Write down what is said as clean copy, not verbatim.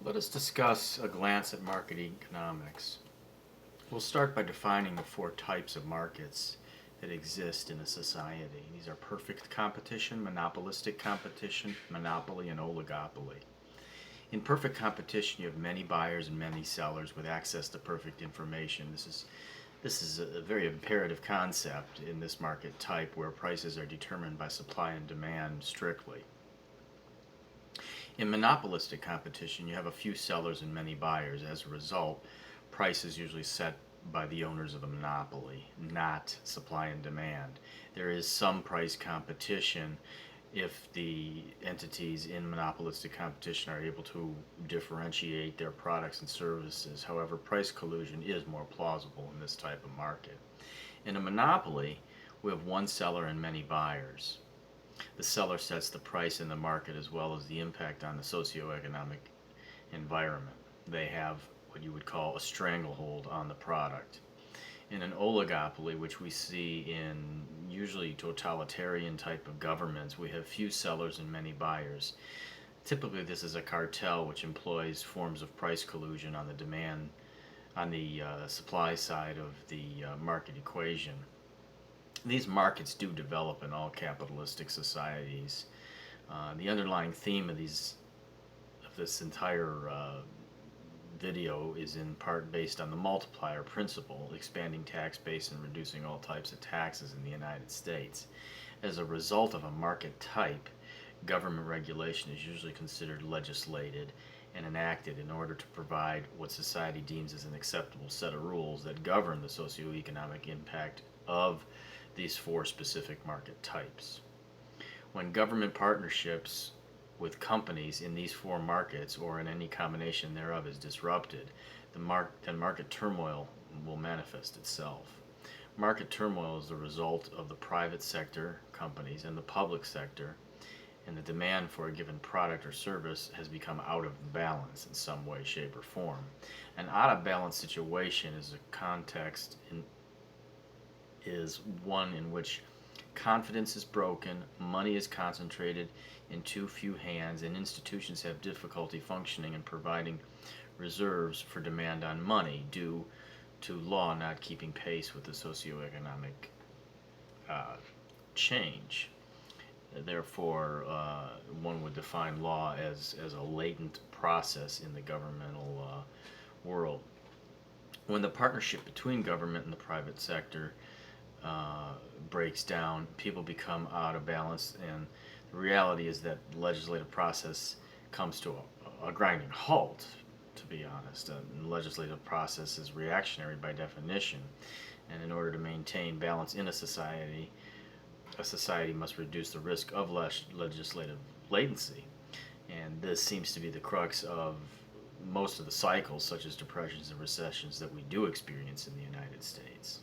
Let us discuss a glance at market economics. We'll start by defining the four types of markets that exist in a society. These are perfect competition, monopolistic competition, monopoly, and oligopoly. In perfect competition, you have many buyers and many sellers with access to perfect information. This is a very imperative concept in this market type where prices are determined by supply and demand strictly. In monopolistic competition, you have a few sellers and many buyers. As a result, price is usually set by the owners of the monopoly, not supply and demand. There is some price competition if the entities in monopolistic competition are able to differentiate their products and services. However, price collusion is more plausible in this type of market. In a monopoly, we have one seller and many buyers. The seller sets the price in the market as well as the impact on the socioeconomic environment. They have what you would call a stranglehold on the product. In an oligopoly, which we see in usually totalitarian type of governments, we have few sellers and many buyers. Typically, this is a cartel which employs forms of price collusion on the supply side of the market equation. These markets do develop in all capitalistic societies. The underlying theme of this entire video is in part based on the multiplier principle, expanding tax base and reducing all types of taxes in the United States. As a result of a market type, government regulation is usually considered legislated and enacted in order to provide what society deems as an acceptable set of rules that govern the socioeconomic impact of these four specific market types. When government partnerships with companies in these four markets or in any combination thereof is disrupted, then market turmoil will manifest itself. Market turmoil is the result of the private sector companies and the public sector, and the demand for a given product or service has become out of balance in some way, shape, or form. An out of balance situation is one in which confidence is broken, money is concentrated in too few hands, and institutions have difficulty functioning and providing reserves for demand on money due to law not keeping pace with the socioeconomic change. Therefore, one would define law as a latent process in the governmental world. When the partnership between government and the private sector breaks down, people become out of balance, and the reality is that the legislative process comes to a grinding halt, to be honest. The legislative process is reactionary by definition, and in order to maintain balance in a society must reduce the risk of legislative latency. And this seems to be the crux of most of the cycles, such as depressions and recessions, that we do experience in the United States.